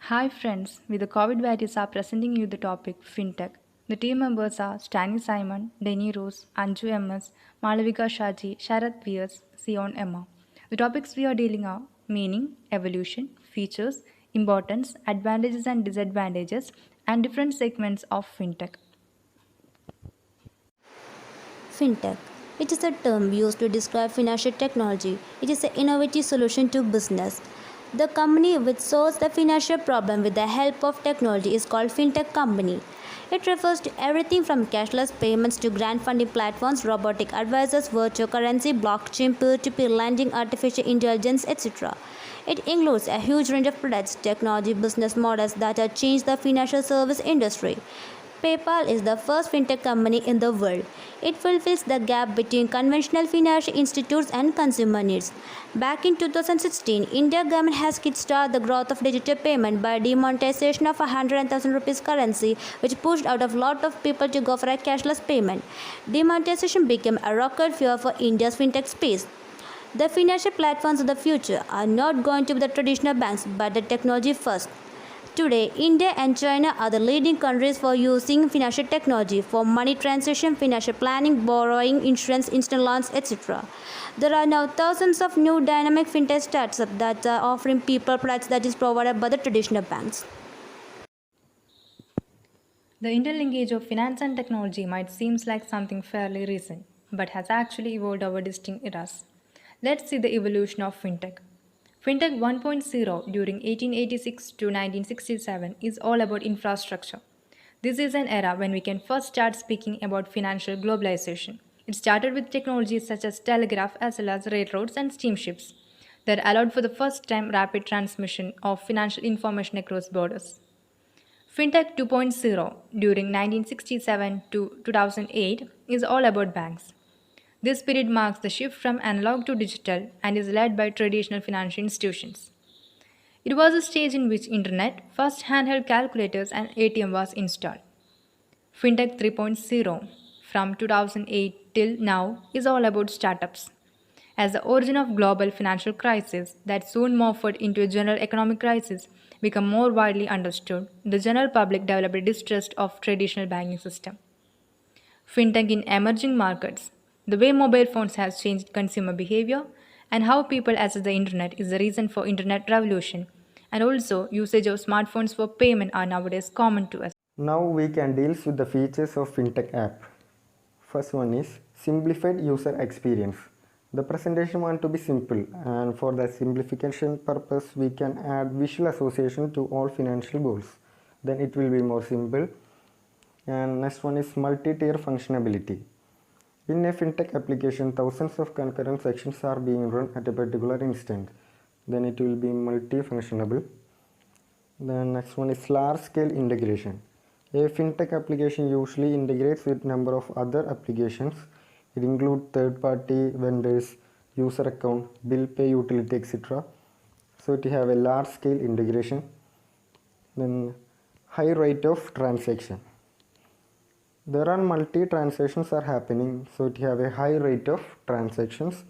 Hi friends, with the COVID variants are presenting you the topic FinTech. The team members are Stanley Simon, Denny Rose, Anju MS, Malavika Shaji, Sharath Vias, Sion Emma. The topics we are dealing are meaning, evolution, features, importance, advantages and disadvantages, and different segments of FinTech. FinTech. It is a term used to describe financial technology. It is an innovative solution to business. The company which solves the financial problem with the help of technology is called FinTech company. It refers to everything from cashless payments to grant funding platforms, robotic advisors, virtual currency, blockchain, peer-to-peer lending, artificial intelligence, etc. It includes a huge range of products, technology, business models that have changed the financial service industry. PayPal is the first fintech company in the world. It fulfills the gap between conventional financial institutes and consumer needs. Back in 2016, India government has kickstarted the growth of digital payment by demonetization of 100,000 rupees currency, which pushed out a lot of people to go for a cashless payment. Demonetization became a rocket fuel for India's fintech space. The financial platforms of the future are not going to be the traditional banks but the technology first. Today, India and China are the leading countries for using financial technology for money transaction, financial planning, borrowing, insurance, instant loans, etc. There are now thousands of new dynamic fintech startups that are offering people products that is provided by the traditional banks. The interlinkage of finance and technology might seem like something fairly recent, but has actually evolved over distinct eras. Let's see the evolution of fintech. Fintech 1.0 during 1886 to 1967 is all about infrastructure. This is an era when we can first start speaking about financial globalization. It started with technologies such as telegraph as well as railroads and steamships that allowed for the first time rapid transmission of financial information across borders. FinTech 2.0 during 1967 to 2008 is all about banks. This period marks the shift from analog to digital and is led by traditional financial institutions. It was a stage in which internet, first handheld calculators and ATM was installed. FinTech 3.0 from 2008 till now is all about startups. As the origin of global financial crisis that soon morphed into a general economic crisis became more widely understood, the general public developed a distrust of traditional banking system. Fintech in emerging markets. The way mobile phones has changed consumer behavior and how people access the internet is the reason for internet revolution. And also usage of smartphones for payment are nowadays common to us. Now we can deal with the features of FinTech app. First one is simplified user experience. The presentation want to be simple, and for the simplification purpose we can add visual association to all financial goals. Then it will be more simple. And next one is multi-tier functionality. In a FinTech application, thousands of concurrent sections are being run at a particular instant. Then it will be multi-functionable. The next one is large-scale integration. A fintech application usually integrates with number of other applications. It includes third-party vendors, user account, bill pay utility, etc. So it have a large-scale integration. Then high rate of transaction. There are multi-transactions are happening, so it have a high rate of transactions.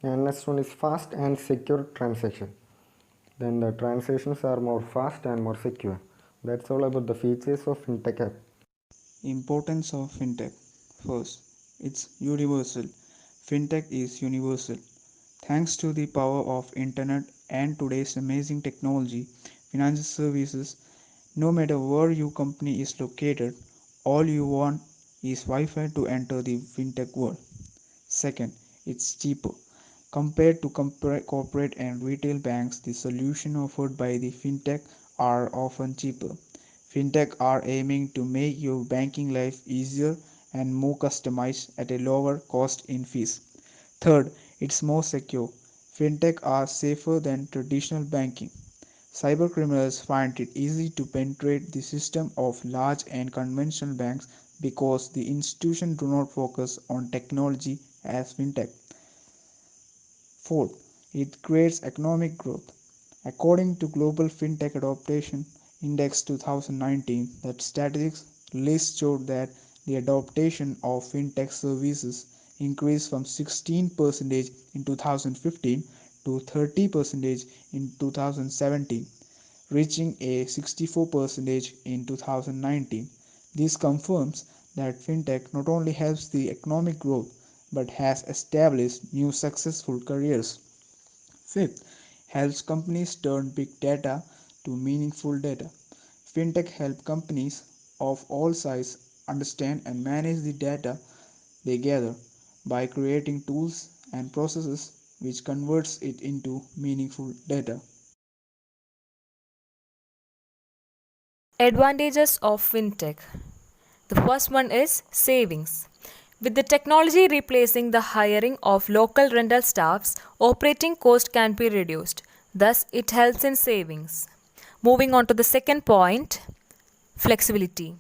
And next one is fast and secure transaction. Then the transactions are more fast and more secure. That's all about the features of fintech app. Importance of fintech. First, it's universal. Fintech is universal. Thanks to the power of internet and today's amazing technology, financial services, no matter where your company is located, all you want is Wi-Fi to enter the fintech world. Second, it's cheaper. Compared to corporate and retail banks, the solution offered by the fintech are often cheaper. Fintech are aiming to make your banking life easier and more customized at a lower cost in fees. Third, it's more secure. Fintech are safer than traditional banking. Cybercriminals find it easy to penetrate the system of large and conventional banks because the institutions do not focus on technology as fintech. Fourth, it creates economic growth. According to Global FinTech Adoption Index 2019, that statistics released showed that the adoption of fintech services increased from 16% in 2015 to 30% in 2017. reaching a 64% in 2019. This confirms that fintech not only helps the economic growth but has established new successful careers. Fifth, helps companies turn big data to meaningful data. Fintech help companies of all sizes understand and manage the data they gather by creating tools and processes which converts it into meaningful data. Advantages of fintech. The first one is savings. With the technology replacing the hiring of local rental staffs, operating cost can be reduced. Thus, it helps in savings. Moving on to the second point, flexibility.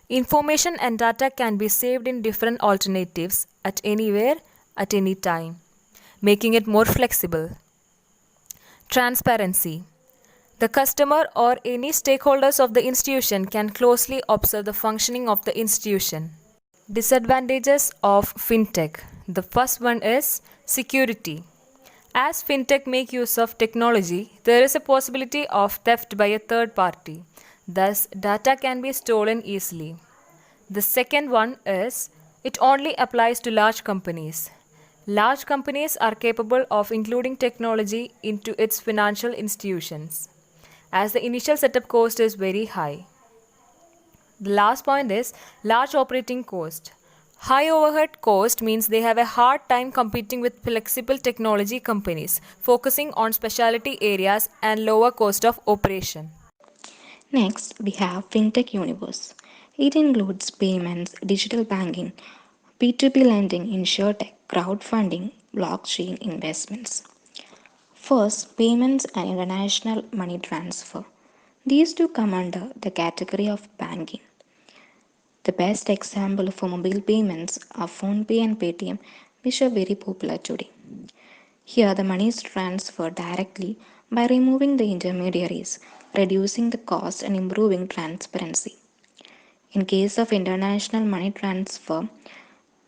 Information and data can be saved in different alternatives at anywhere, at any time, making it more flexible. Transparency. The customer or any stakeholders of the institution can closely observe the functioning of the institution. Disadvantages of fintech. The first one is security. As fintech make use of technology, there is a possibility of theft by a third party. Thus, data can be stolen easily. The second one is it only applies to large companies. Large companies are capable of including technology into its financial institutions, as the initial setup cost is very high. The last point is large operating cost. High overhead cost means they have a hard time competing with flexible technology companies, focusing on specialty areas and lower cost of operation. Next, we have FinTech Universe. It includes payments, digital banking, P2P lending, insurtech, crowdfunding, blockchain investments. First, payments and international money transfer. These two come under the category of banking. The best example for mobile payments are PhonePe and Paytm, which are very popular today. Here, the money is transferred directly by removing the intermediaries, reducing the cost and improving transparency. In case of international money transfer,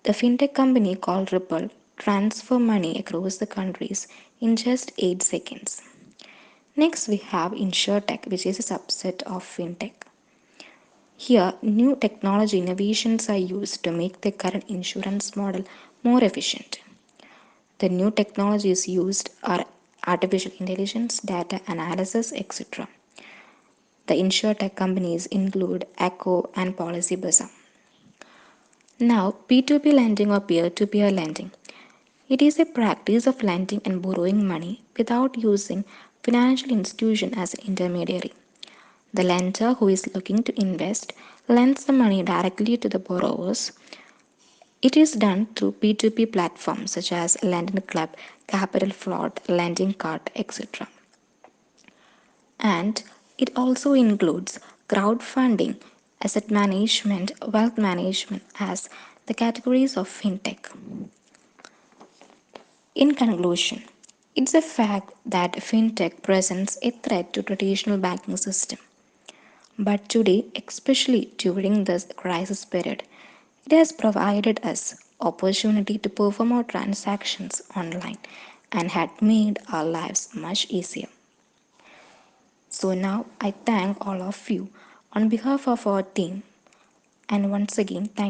the fintech company called Ripple transfer money across the countries in just 8 seconds. Next, we have InsurTech, which is a subset of fintech. Here, new technology innovations are used to make the current insurance model more efficient. The new technologies used are artificial intelligence, data analysis, etc. The insurtech companies include Echo and PolicyBazaar. Now, P2P lending or peer to peer lending. It is a practice of lending and borrowing money without using financial institution as an intermediary. The lender who is looking to invest lends the money directly to the borrowers. It is done through P2P platforms such as Lending Club, Capital Flood, Lending Card, etc. And it also includes crowdfunding, asset management, wealth management as the categories of fintech. In conclusion, it's a fact that fintech presents a threat to traditional banking system. But today, especially during this crisis period, it has provided us opportunity to perform our transactions online and had made our lives much easier. So now I thank all of you on behalf of our team and once again thank